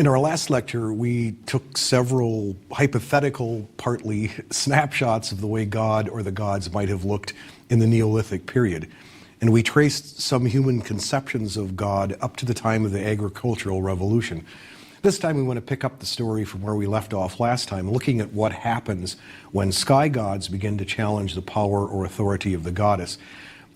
In our last lecture, we took several hypothetical, partly snapshots of the way God or the gods might have looked in the Neolithic period. And we traced some human conceptions of God up to the time of the agricultural revolution. This time we want to pick up the story from where we left off last time, looking at what happens when sky gods begin to challenge the power or authority of the goddess.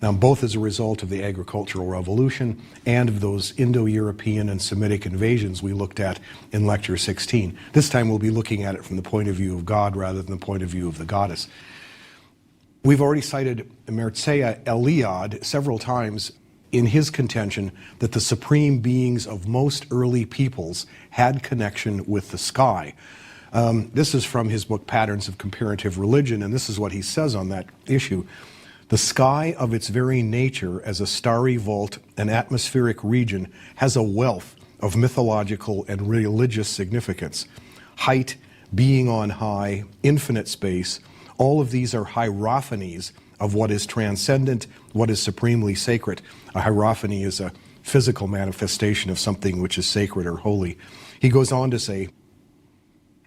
Both as a result of the agricultural revolution and of those Indo-European and Semitic invasions we looked at in lecture 16. This time we'll be looking at it from the point of view of God rather than the point of view of the goddess. We've already cited Mircea Eliade several times in his contention that the supreme beings of most early peoples had connection with the sky. This is from his book Patterns of Comparative Religion, and this is what he says on that issue. The sky of its very nature as a starry vault and atmospheric region has a wealth of mythological and religious significance. Height, being on high, infinite space, all of these are hierophanies of what is transcendent, what is supremely sacred. A hierophany is a physical manifestation of something which is sacred or holy. He goes on to say,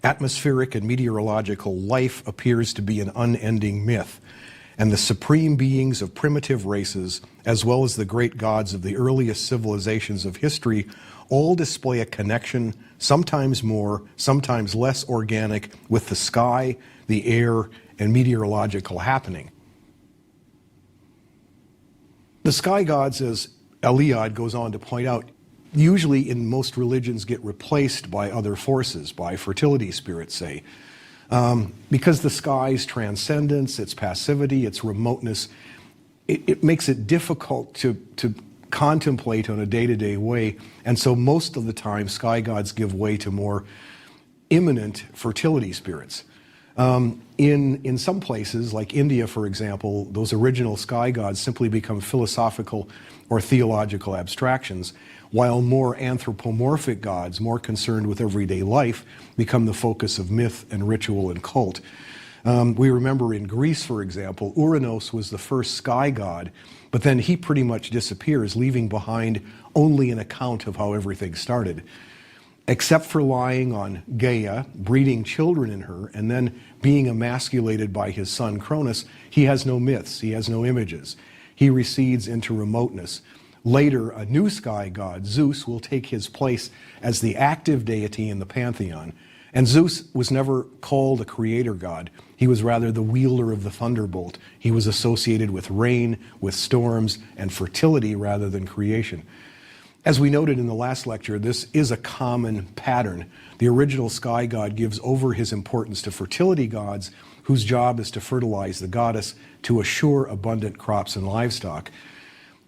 atmospheric and meteorological life appears to be an unending myth, and the supreme beings of primitive races, as well as the great gods of the earliest civilizations of history, all display a connection, sometimes more, sometimes less organic, with the sky, the air, and meteorological happening. The sky gods, as Eliade goes on to point out, usually in most religions get replaced by other forces, by fertility spirits, say. Because the sky's transcendence, its passivity, its remoteness, it makes it difficult to contemplate on a day-to-day way. And so most of the time, sky gods give way to more imminent fertility spirits. In some places, like India, for example, those original sky gods simply become philosophical or theological abstractions, while more anthropomorphic gods, more concerned with everyday life, become the focus of myth and ritual and cult. We remember in Greece, for example, Uranos was the first sky god, but then he pretty much disappears, leaving behind only an account of how everything started. Except for lying on Gaia, breeding children in her, and then being emasculated by his son Cronus, he has no myths, he has no images. He recedes into remoteness. Later, a new sky god, Zeus, will take his place as the active deity in the pantheon. And Zeus was never called a creator god. He was rather the wielder of the thunderbolt. He was associated with rain, with storms, and fertility rather than creation. As we noted in the last lecture, this is a common pattern. The original sky god gives over his importance to fertility gods, whose job is to fertilize the goddess to assure abundant crops and livestock.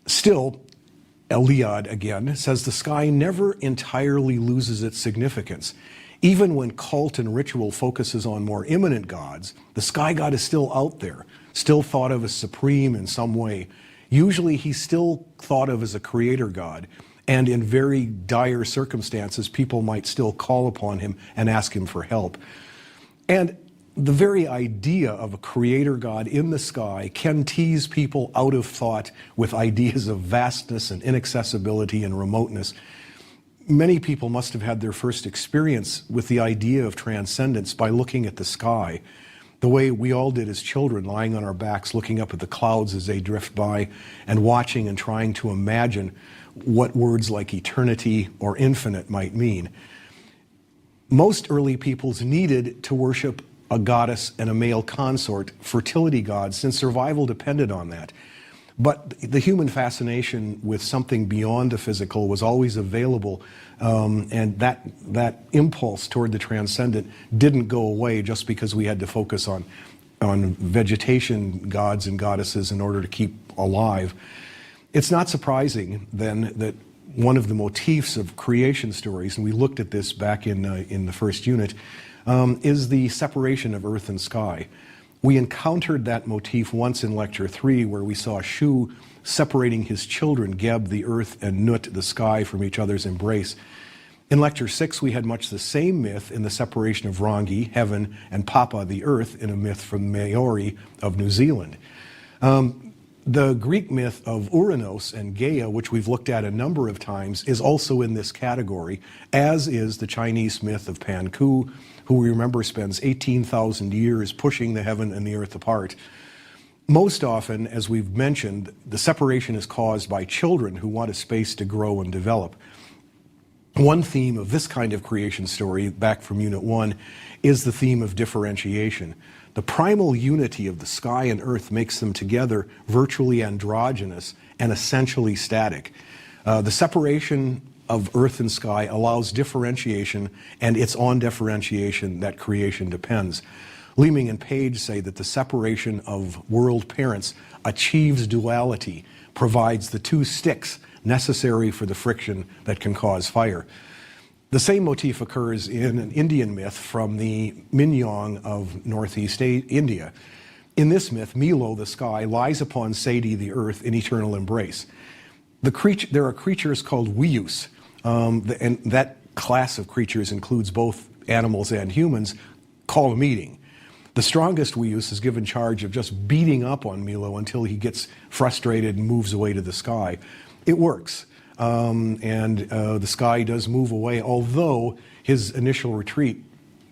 Still, Eliade, again, says the sky never entirely loses its significance. Even when cult and ritual focuses on more imminent gods, the sky god is still out there, still thought of as supreme in some way. Usually he's still thought of as a creator god, and in very dire circumstances, people might still call upon him and ask him for help. And the very idea of a creator god in the sky can tease people out of thought with ideas of vastness and inaccessibility and remoteness. Many people must have had their first experience with the idea of transcendence by looking at the sky, the way we all did as children, lying on our backs, looking up at the clouds as they drift by, and watching and trying to imagine what words like eternity or infinite might mean. Most early peoples needed to worship a goddess and a male consort, fertility gods, since survival depended on that. But the human fascination with something beyond the physical was always available, and that impulse toward the transcendent didn't go away just because we had to focus on vegetation gods and goddesses in order to keep alive. It's not surprising, then, that one of the motifs of creation stories, and we looked at this back in the first unit, is the separation of earth and sky. We encountered that motif once in lecture 3, where we saw Shu separating his children, Geb the earth and Nut the sky, from each other's embrace. In lecture 6, we had much the same myth in the separation of Rangi, heaven, and Papa the earth, in a myth from Maori of New Zealand. The Greek myth of Uranos and Gaia, which we've looked at a number of times, is also in this category, as is the Chinese myth of Panku, who we remember spends 18,000 years pushing the heaven and the earth apart. Most often, as we've mentioned, the separation is caused by children who want a space to grow and develop. One theme of this kind of creation story, back from Unit 1, is the theme of differentiation. The primal unity of the sky and earth makes them together virtually androgynous and essentially static. The separation of earth and sky allows differentiation, and it's on differentiation that creation depends. Leeming and Page say that the separation of world parents achieves duality, provides the two sticks necessary for the friction that can cause fire. The same motif occurs in an Indian myth from the Minyong of northeast India. In this myth, Milo, the sky, lies upon Sati, the earth, in eternal embrace. There are creatures called Wiyus, and that class of creatures includes both animals and humans, call a meeting. The strongest Wiyus is given charge of just beating up on Milo until he gets frustrated and moves away to the sky. It works, and the sky does move away, although his initial retreat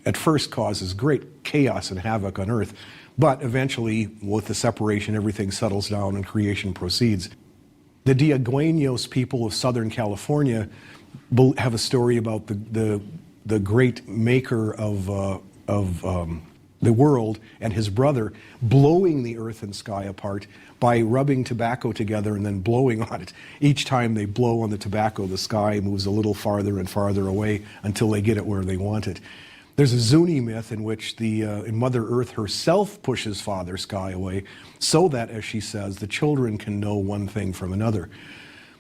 at first causes great chaos and havoc on Earth. But eventually, with the separation, everything settles down and creation proceeds. The Diagueños people of Southern California have a story about the great maker of the world and his brother blowing the earth and sky apart by rubbing tobacco together and then blowing on it. Each time they blow on the tobacco, the sky moves a little farther and farther away until they get it where they want it. There's a Zuni myth in which Mother Earth herself pushes Father Sky away so that, as she says, the children can know one thing from another.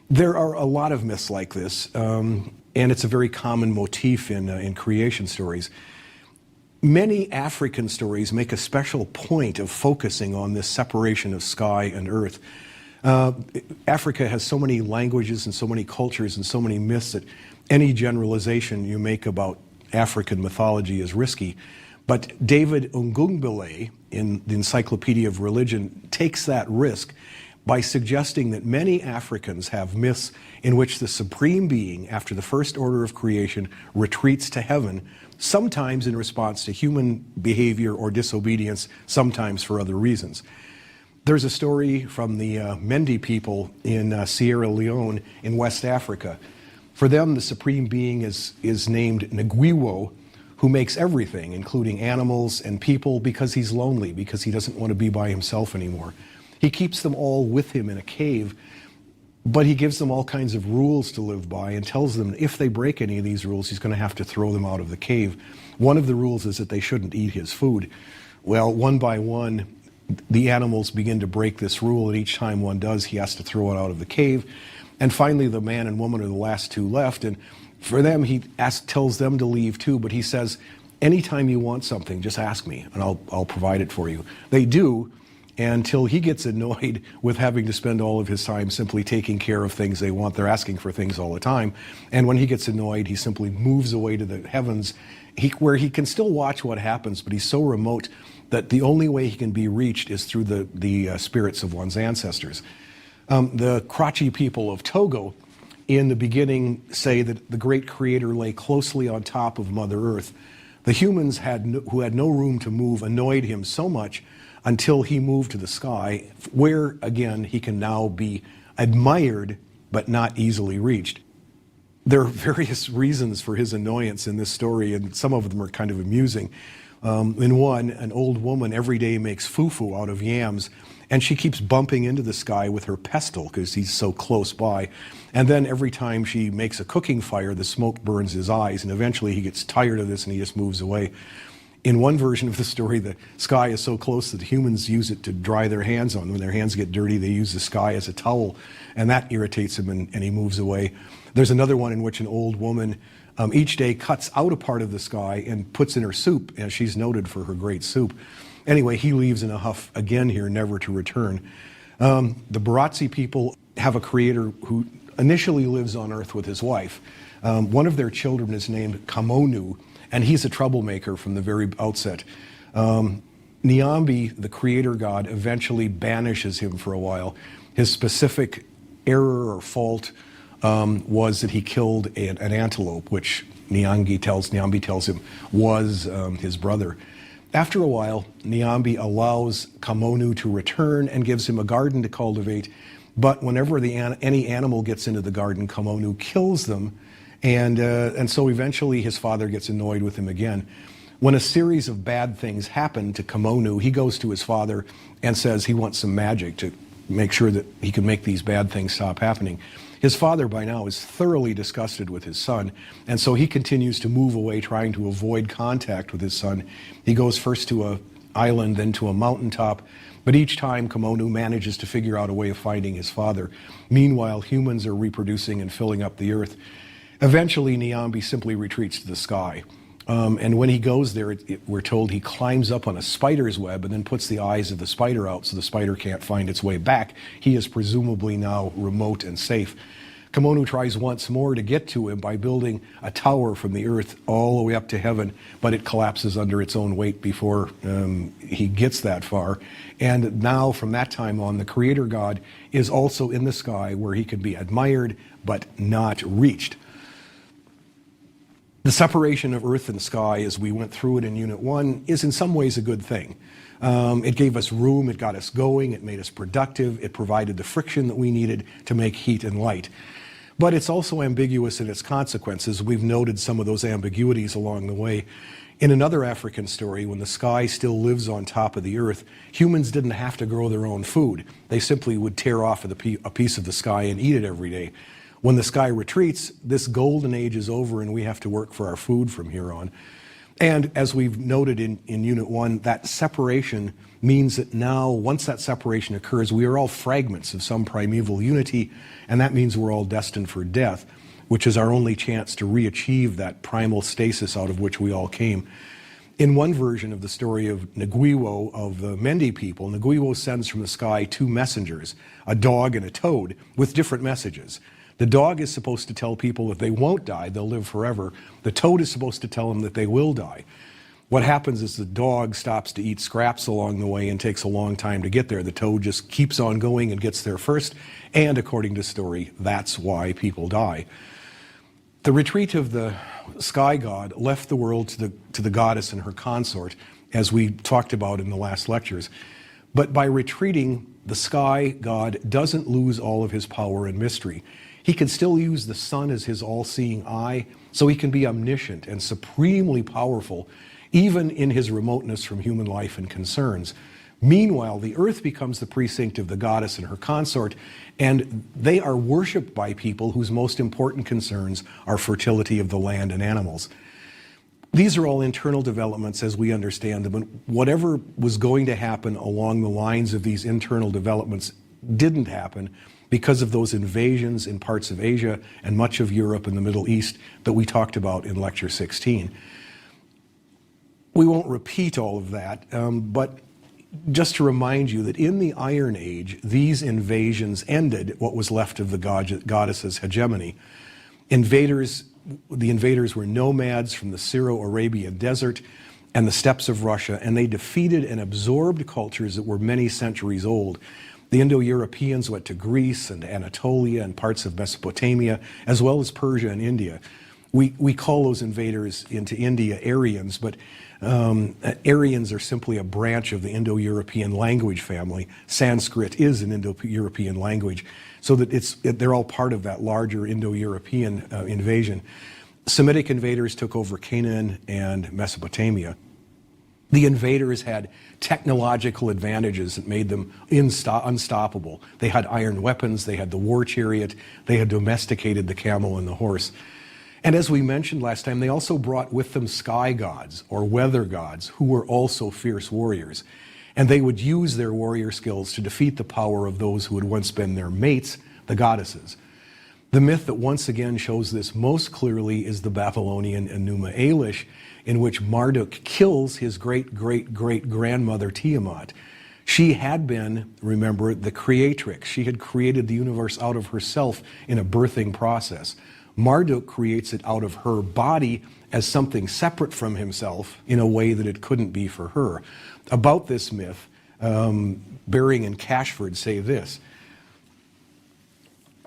There are a lot of myths like this, and it's a very common motif in creation stories. Many African stories make a special point of focusing on this separation of sky and earth. Africa has so many languages and so many cultures and so many myths that any generalization you make about African mythology is risky. But David Ungungbele, in the Encyclopedia of Religion, takes that risk by suggesting that many Africans have myths in which the Supreme Being, after the first order of creation, retreats to heaven, sometimes in response to human behavior or disobedience, sometimes for other reasons. There's a story from the Mendi people in Sierra Leone in West Africa. For them, the Supreme Being is named Ngwiwo, who makes everything, including animals and people, because he's lonely, because he doesn't want to be by himself anymore. He keeps them all with him in a cave, but he gives them all kinds of rules to live by and tells them if they break any of these rules, he's going to have to throw them out of the cave. One of the rules is that they shouldn't eat his food. Well, one by one, the animals begin to break this rule, and each time one does, he has to throw it out of the cave. And finally, the man and woman are the last two left, and for them, he tells them to leave too, but he says, anytime you want something, just ask me, and I'll provide it for you. They do, until he gets annoyed with having to spend all of his time simply taking care of things they want. They're asking for things all the time. And when he gets annoyed, he simply moves away to the heavens, where he can still watch what happens, but he's so remote that the only way he can be reached is through the spirits of one's ancestors. The Krachi people of Togo, in the beginning, say that the great creator lay closely on top of Mother Earth. The humans who had no room to move annoyed him so much until he moved to the sky, where, again, he can now be admired but not easily reached. There are various reasons for his annoyance in this story, and some of them are kind of amusing. In one, an old woman every day makes fufu out of yams, and she keeps bumping into the sky with her pestle because he's so close by. And then every time she makes a cooking fire, the smoke burns his eyes, and eventually he gets tired of this and he just moves away. In one version of the story, the sky is so close that humans use it to dry their hands on. When their hands get dirty, they use the sky as a towel, and that irritates him, and he moves away. There's another one in which an old woman each day cuts out a part of the sky and puts in her soup, and she's noted for her great soup. Anyway, he leaves in a huff again here, never to return. The Baratsi people have a creator who initially lives on Earth with his wife. One of their children is named Kamonu, and he's a troublemaker from the very outset. Nyambi, the creator god, eventually banishes him for a while. His specific error or fault was that he killed an antelope, which Nyambi tells him was his brother. After a while, Nyambi allows Kamonu to return and gives him a garden to cultivate, but whenever any animal gets into the garden, Kamonu kills them, and so eventually his father gets annoyed with him again. When a series of bad things happen to Kamonu, he goes to his father and says he wants some magic to make sure that he can make these bad things stop happening. His father by now is thoroughly disgusted with his son, and so he continues to move away, trying to avoid contact with his son. He goes first to an island, then to a mountaintop, but each time Kamonu manages to figure out a way of finding his father. Meanwhile, humans are reproducing and filling up the earth. Eventually, Nyambi simply retreats to the sky. And when he goes there, we're told he climbs up on a spider's web and then puts the eyes of the spider out so the spider can't find its way back. He is presumably now remote and safe. Kamonu tries once more to get to him by building a tower from the earth all the way up to heaven, but it collapses under its own weight before he gets that far. And now, from that time on, the creator god is also in the sky where he can be admired but not reached. The separation of earth and sky, as we went through it in Unit 1, is in some ways a good thing. It gave us room, it got us going, it made us productive, it provided the friction that we needed to make heat and light. But it's also ambiguous in its consequences. We've noted some of those ambiguities along the way. In another African story, when the sky still lives on top of the earth, humans didn't have to grow their own food. They simply would tear off a piece of the sky and eat it every day. When the sky retreats, this golden age is over and we have to work for our food from here on. And as we've noted in Unit 1, that separation means that now, once that separation occurs, we are all fragments of some primeval unity, and that means we're all destined for death, which is our only chance to re-achieve that primal stasis out of which we all came. In one version of the story of Ngwiwo of the Mendi people, Ngwiwo sends from the sky two messengers, a dog and a toad, with different messages. The dog is supposed to tell people that they won't die, they'll live forever. The toad is supposed to tell them that they will die. What happens is the dog stops to eat scraps along the way and takes a long time to get there. The toad just keeps on going and gets there first, and according to story, that's why people die. The retreat of the sky god left the world to the goddess and her consort, as we talked about in the last lectures. But by retreating, the sky god doesn't lose all of his power and mystery. He can still use the sun as his all-seeing eye, so he can be omniscient and supremely powerful, even in his remoteness from human life and concerns. Meanwhile, the earth becomes the precinct of the goddess and her consort, and they are worshipped by people whose most important concerns are fertility of the land and animals. These are all internal developments as we understand them, and whatever was going to happen along the lines of these internal developments didn't happen because of those invasions in parts of Asia and much of Europe and the Middle East that we talked about in Lecture 16. We won't repeat all of that, but just to remind you that in the Iron Age, these invasions ended what was left of the goddess's hegemony. The invaders were nomads from the Syro-Arabian desert and the steppes of Russia, and they defeated and absorbed cultures that were many centuries old. The Indo-Europeans went to Greece and Anatolia and parts of Mesopotamia, as well as Persia and India. We call those invaders into India Aryans, but Aryans are simply a branch of the Indo-European language family. Sanskrit is an Indo-European language, so that they're all part of that larger Indo-European invasion. Semitic invaders took over Canaan and Mesopotamia. The invaders had technological advantages that made them unstoppable. They had iron weapons, they had the war chariot, they had domesticated the camel and the horse. And as we mentioned last time, they also brought with them sky gods or weather gods who were also fierce warriors. And they would use their warrior skills to defeat the power of those who had once been their mates, the goddesses. The myth that once again shows this most clearly is the Babylonian Enuma Elish, in which Marduk kills his great-great-great-grandmother Tiamat. She had been, remember, the creatrix. She had created the universe out of herself in a birthing process. Marduk creates it out of her body as something separate from himself in a way that it couldn't be for her. About this myth, Baring and Cashford say this: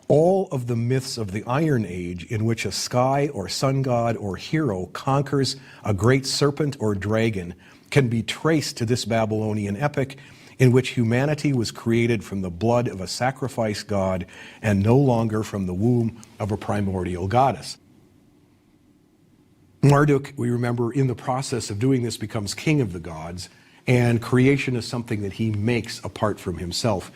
all of the myths of the Iron Age in which a sky or sun god or hero conquers a great serpent or dragon can be traced to this Babylonian epic in which humanity was created from the blood of a sacrifice god and no longer from the womb of a primordial goddess. Marduk, we remember, in the process of doing this, becomes king of the gods, and creation is something that he makes apart from himself.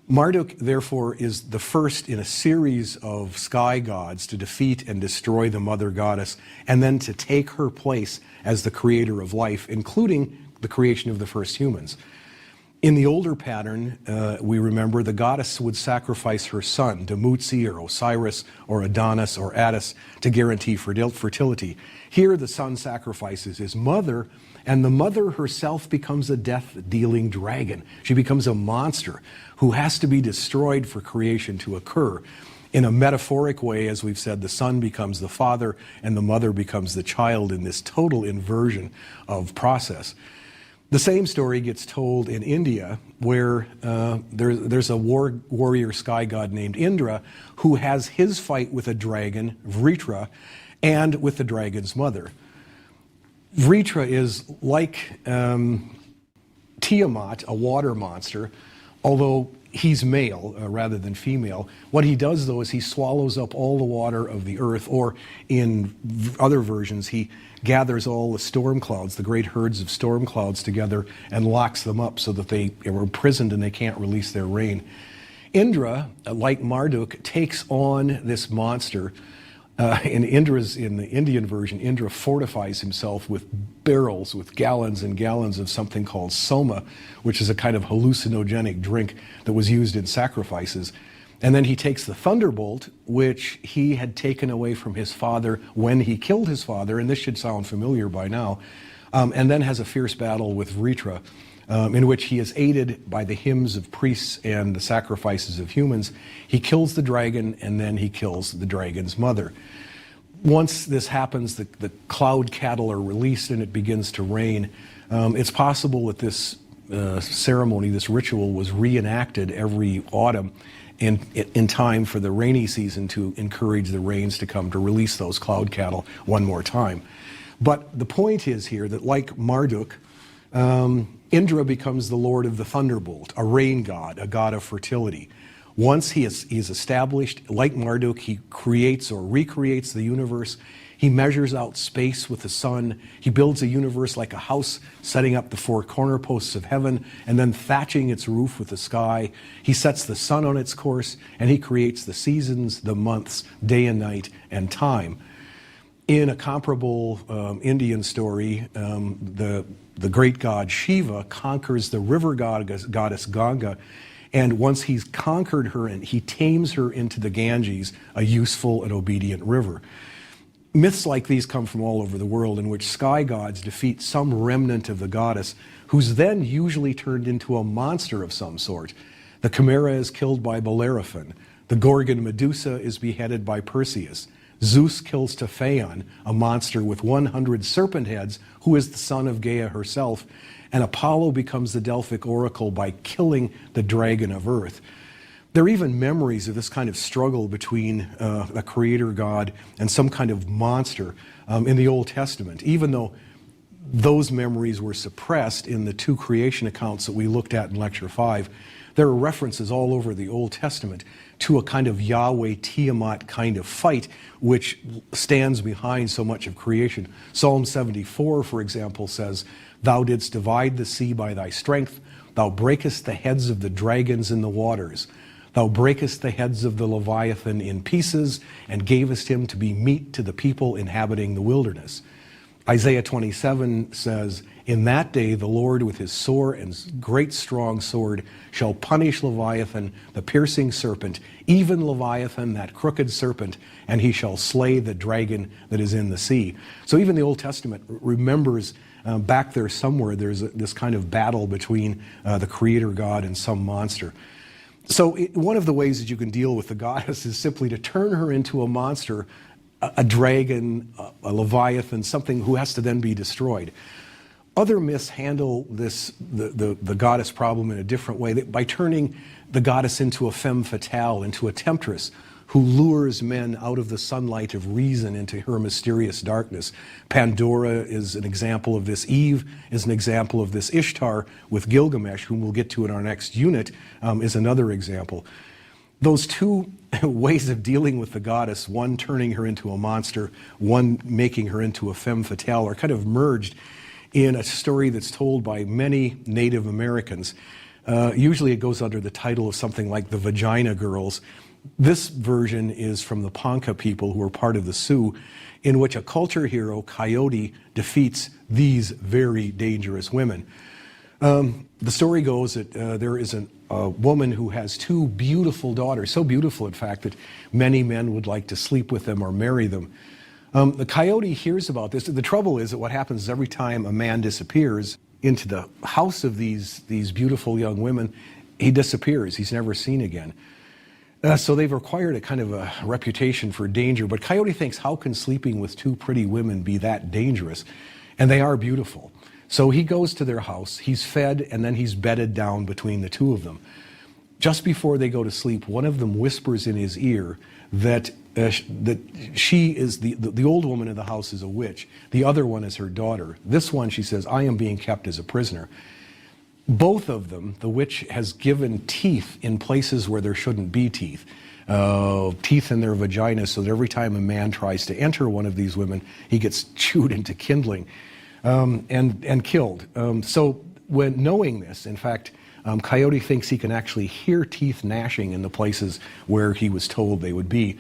Marduk, therefore, is the first in a series of sky gods to defeat and destroy the mother goddess, and then to take her place as the creator of life, including the creation of the first humans. In the older pattern, we remember the goddess would sacrifice her son, Dumuzi or Osiris or Adonis or Attis, to guarantee fertility. Here the son sacrifices his mother, and the mother herself becomes a death-dealing dragon. She becomes a monster who has to be destroyed for creation to occur. In a metaphoric way, as we've said, the son becomes the father and the mother becomes the child in this total inversion of process. The same story gets told in India, where there's a warrior sky god named Indra who has his fight with a dragon, Vritra, and with the dragon's mother. Vritra is like Tiamat, a water monster, although he's male rather than female. What he does, though, is he swallows up all the water of the earth, or in other versions, he gathers all the storm clouds, the great herds of storm clouds together, and locks them up so that they are imprisoned and they can't release their rain. Indra, like Marduk, takes on this monster. In the Indian version, Indra fortifies himself with barrels, with gallons and gallons of something called soma, which is a kind of hallucinogenic drink that was used in sacrifices. And then he takes the thunderbolt, which he had taken away from his father when he killed his father, and this should sound familiar by now, and then has a fierce battle with Vritra, in which he is aided by the hymns of priests and the sacrifices of humans. He kills the dragon, and then he kills the dragon's mother. Once this happens, the cloud cattle are released and it begins to rain. It's possible that this ceremony, this ritual, was reenacted every autumn in time for the rainy season to encourage the rains to come, to release those cloud cattle one more time. But the point is here that, like Marduk, Indra becomes the lord of the thunderbolt, a rain god, a god of fertility. Once he is established, like Marduk, he creates or recreates the universe. He measures out space with the sun. He builds a universe like a house, setting up the four corner posts of heaven and then thatching its roof with the sky. He sets the sun on its course, and he creates the seasons, the months, day and night, and time. In a comparable Indian story, the great god Shiva conquers the river goddess Ganga, and once he's conquered her, and he tames her into the Ganges, a useful and obedient river. Myths like these come from all over the world, in which sky gods defeat some remnant of the goddess, who's then usually turned into a monster of some sort. The Chimera is killed by Bellerophon. The Gorgon Medusa is beheaded by Perseus. Zeus kills Typhaon, a monster with 100 serpent heads, who is the son of Gaia herself, and Apollo becomes the Delphic oracle by killing the dragon of earth. There are even memories of this kind of struggle between a creator god and some kind of monster in the Old Testament, even though those memories were suppressed in the two creation accounts that we looked at in Lecture 5. There are references all over the Old Testament to a kind of Yahweh Tiamat kind of fight which stands behind so much of creation. Psalm 74, for example, says, "Thou didst divide the sea by thy strength. Thou breakest the heads of the dragons in the waters. Thou breakest the heads of the Leviathan in pieces, and gavest him to be meat to the people inhabiting the wilderness." Isaiah 27 says, "In that day the Lord with his sore and great strong sword shall punish Leviathan, the piercing serpent, even Leviathan, that crooked serpent, and he shall slay the dragon that is in the sea." So even the Old Testament remembers back there somewhere there's this kind of battle between the creator God and some monster. So one of the ways that you can deal with the goddess is simply to turn her into a monster a dragon, a leviathan, something who has to then be destroyed. Other myths handle the goddess problem in a different way, by turning the goddess into a femme fatale, into a temptress, who lures men out of the sunlight of reason into her mysterious darkness. Pandora is an example of this. Eve is an example of this. Ishtar with Gilgamesh, whom we'll get to in our next unit, is another example. Those two ways of dealing with the goddess, one turning her into a monster, one making her into a femme fatale, are kind of merged in a story that's told by many Native Americans. Usually it goes under the title of something like the Vagina Girls. This version is from the Ponca people, who are part of the Sioux, in which a culture hero, Coyote, defeats these very dangerous women. The story goes that there is a woman who has two beautiful daughters, so beautiful, in fact, that many men would like to sleep with them or marry them. The Coyote hears about this. The trouble is that what happens is every time a man disappears into the house of these beautiful young women, he disappears. He's never seen again. So they've acquired a kind of a reputation for danger. But Coyote thinks, how can sleeping with two pretty women be that dangerous? And they are beautiful. So he goes to their house, he's fed, and then he's bedded down between the two of them. Just before they go to sleep, one of them whispers in his ear that she is, the old woman in the house is a witch. The other one is her daughter. This one, she says, I am being kept as a prisoner. Both of them, the witch has given teeth in places where there shouldn't be teeth. Teeth in their vaginas, so that every time a man tries to enter one of these women, he gets chewed into kindling and killed. So when knowing this, in fact, Coyote thinks he can actually hear teeth gnashing in the places where he was told they would be.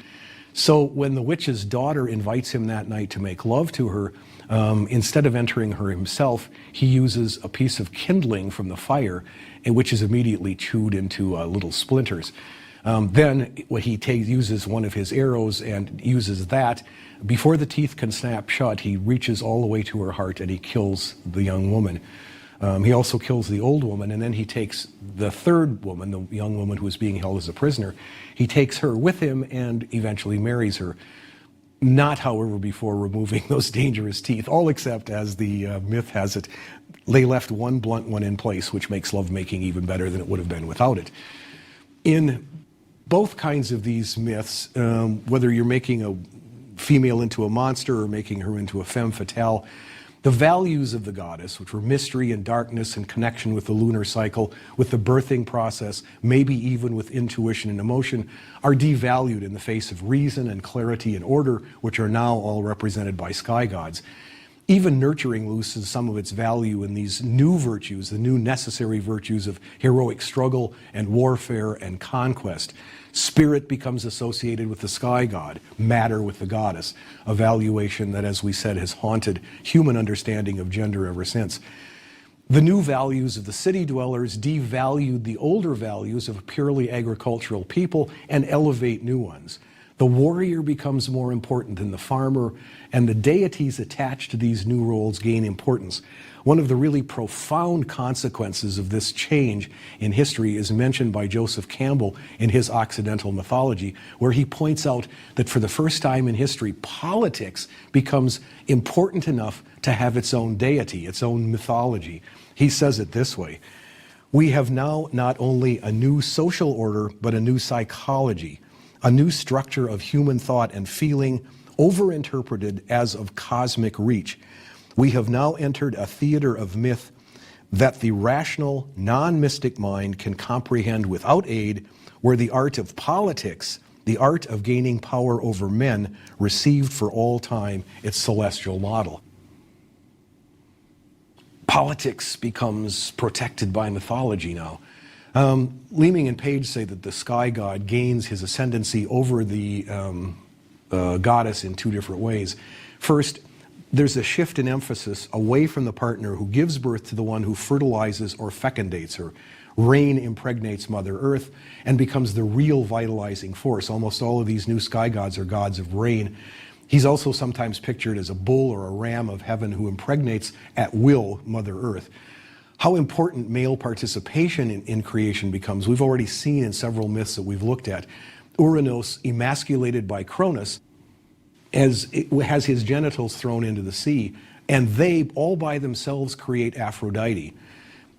So when the witch's daughter invites him that night to make love to her, instead of entering her himself, he uses a piece of kindling from the fire, which is immediately chewed into little splinters. Then he uses one of his arrows and uses that. Before the teeth can snap shut, he reaches all the way to her heart and he kills the young woman. He also kills the old woman, and then he takes the third woman, the young woman who was being held as a prisoner. He takes her with him and eventually marries her. Not, however, before removing those dangerous teeth, all except, as the myth has it, they left one blunt one in place, which makes lovemaking even better than it would have been without it. In both kinds of these myths, whether you're making a female into a monster or making her into a femme fatale, the values of the goddess, which were mystery and darkness and connection with the lunar cycle, with the birthing process, maybe even with intuition and emotion, are devalued in the face of reason and clarity and order, which are now all represented by sky gods. Even nurturing loses some of its value in these new virtues, the new necessary virtues of heroic struggle and warfare and conquest. Spirit becomes associated with the sky god, matter with the goddess, a valuation that, as we said, has haunted human understanding of gender ever since. The new values of the city dwellers devalued the older values of a purely agricultural people and elevate new ones. The warrior becomes more important than the farmer, and the deities attached to these new roles gain importance. One of the really profound consequences of this change in history is mentioned by Joseph Campbell in his Occidental Mythology, where he points out that for the first time in history, politics becomes important enough to have its own deity, its own mythology. He says it this way: we have now not only a new social order, but a new psychology, a new structure of human thought and feeling, overinterpreted as of cosmic reach. We have now entered a theater of myth that the rational, non-mystic mind can comprehend without aid, where the art of politics, the art of gaining power over men, received for all time its celestial model. Politics becomes protected by mythology now. Leeming and Page say that the sky god gains his ascendancy over the goddess in two different ways. First, there's a shift in emphasis away from the partner who gives birth to the one who fertilizes or fecundates her. Rain impregnates Mother Earth and becomes the real vitalizing force. Almost all of these new sky gods are gods of rain. He's also sometimes pictured as a bull or a ram of heaven who impregnates at will Mother Earth. How important male participation in creation becomes, we've already seen in several myths that we've looked at. Uranos, emasculated by Cronus, has his genitals thrown into the sea, and they all by themselves create Aphrodite.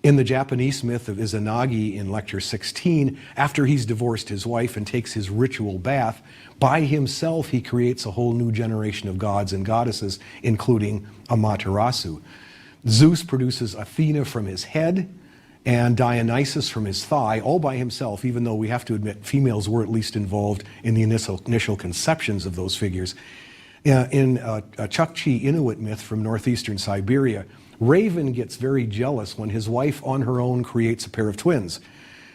In the Japanese myth of Izanagi in Lecture 16, after he's divorced his wife and takes his ritual bath, by himself he creates a whole new generation of gods and goddesses, including Amaterasu. Zeus produces Athena from his head and Dionysus from his thigh, all by himself, even though we have to admit females were at least involved in the initial conceptions of those figures. In a Chukchi Inuit myth from northeastern Siberia, Raven gets very jealous when his wife on her own creates a pair of twins.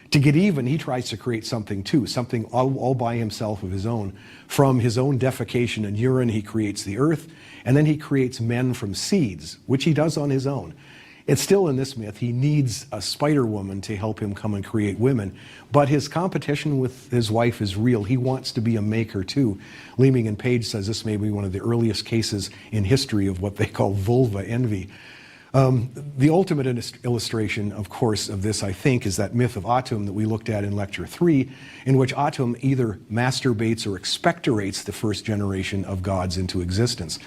To get even, he tries to create something too, something all by himself of his own. From his own defecation and urine, he creates the earth, and then he creates men from seeds, which he does on his own. It's still in this myth, he needs a spider woman to help him come and create women, but his competition with his wife is real. He wants to be a maker too. Leeming and Page says this may be one of the earliest cases in history of what they call vulva envy. The ultimate illustration, of course, of this, I think, is that myth of Atum that we looked at in Lecture 3, in which Atum either masturbates or expectorates the first generation of gods into existence.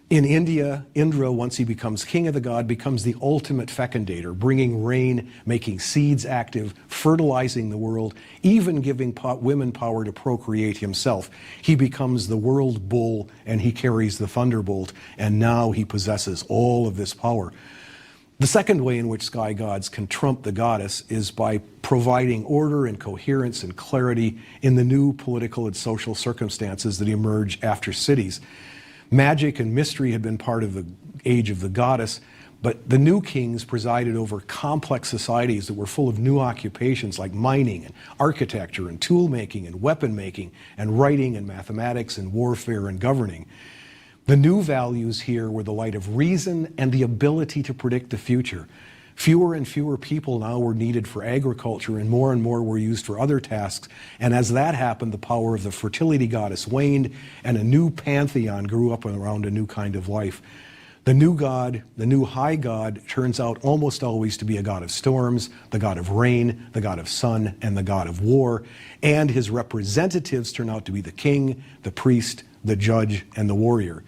In India, Indra, once he becomes king of the god, becomes the ultimate fecundator, bringing rain, making seeds active, fertilizing the world, even giving women power to procreate himself. He becomes the world bull and he carries the thunderbolt, and now he possesses all of this power. The second way in which sky gods can trump the goddess is by providing order and coherence and clarity in the new political and social circumstances that emerge after cities. Magic and mystery had been part of the age of the goddess, but the new kings presided over complex societies that were full of new occupations like mining and architecture and tool making and weapon making and writing and mathematics and warfare and governing. The new values here were the light of reason and the ability to predict the future. Fewer and fewer people now were needed for agriculture, and more were used for other tasks. And as that happened, the power of the fertility goddess waned, and a new pantheon grew up around a new kind of life. The new god, the new high god, turns out almost always to be a god of storms, the god of rain, the god of sun, and the god of war. And his representatives turn out to be the king, the priest, the judge, and the warrior.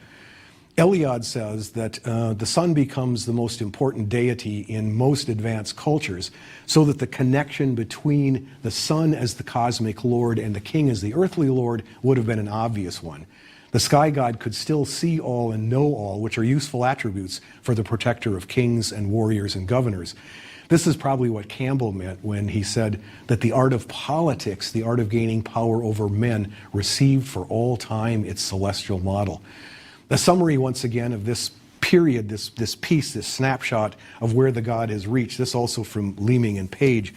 Eliade says that the sun becomes the most important deity in most advanced cultures, so that the connection between the sun as the cosmic lord and the king as the earthly lord would have been an obvious one. The sky god could still see all and know all, which are useful attributes for the protector of kings and warriors and governors. This is probably what Campbell meant when he said that the art of politics, the art of gaining power over men, received for all time its celestial model. The summary, once again, of this period, this piece, this snapshot of where the god has reached, this also from Leeming and Page.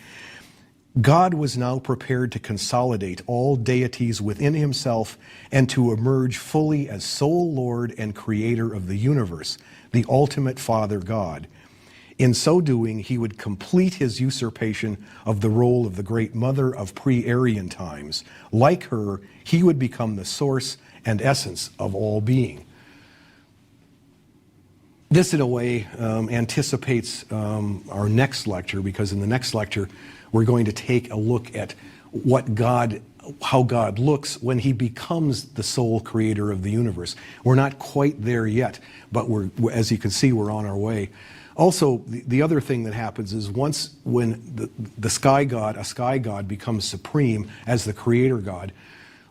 God was now prepared to consolidate all deities within himself and to emerge fully as sole Lord and creator of the universe, the ultimate Father God. In so doing, he would complete his usurpation of the role of the great mother of pre-Aryan times. Like her, he would become the source and essence of all being. This, in a way, anticipates our next lecture, because in the next lecture, we're going to take a look at how God looks when he becomes the sole creator of the universe. We're not quite there yet, but as you can see, we're on our way. Also, the other thing that happens is when a sky god becomes supreme as the creator god,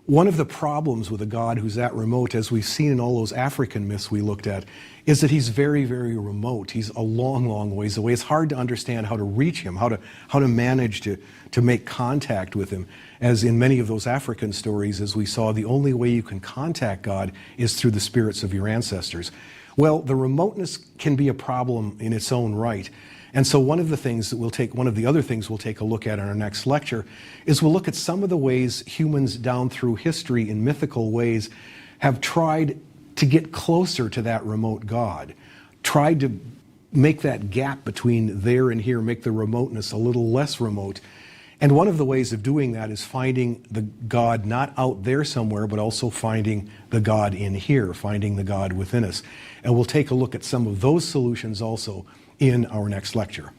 one of the problems with a god who's that remote, as we've seen in all those African myths we looked at, is that he's very, very remote. He's a long, long ways away. It's hard to understand how to reach him, how to manage to make contact with him. As in many of those African stories, as we saw, the only way you can contact God is through the spirits of your ancestors. Well, the remoteness can be a problem in its own right. And so one of the other things we'll take a look at in our next lecture is we'll look at some of the ways humans down through history in mythical ways have tried to get closer to that remote God, tried to make that gap between there and here, make the remoteness a little less remote. And one of the ways of doing that is finding the God not out there somewhere, but also finding the God in here, finding the God within us. And we'll take a look at some of those solutions also in our next lecture.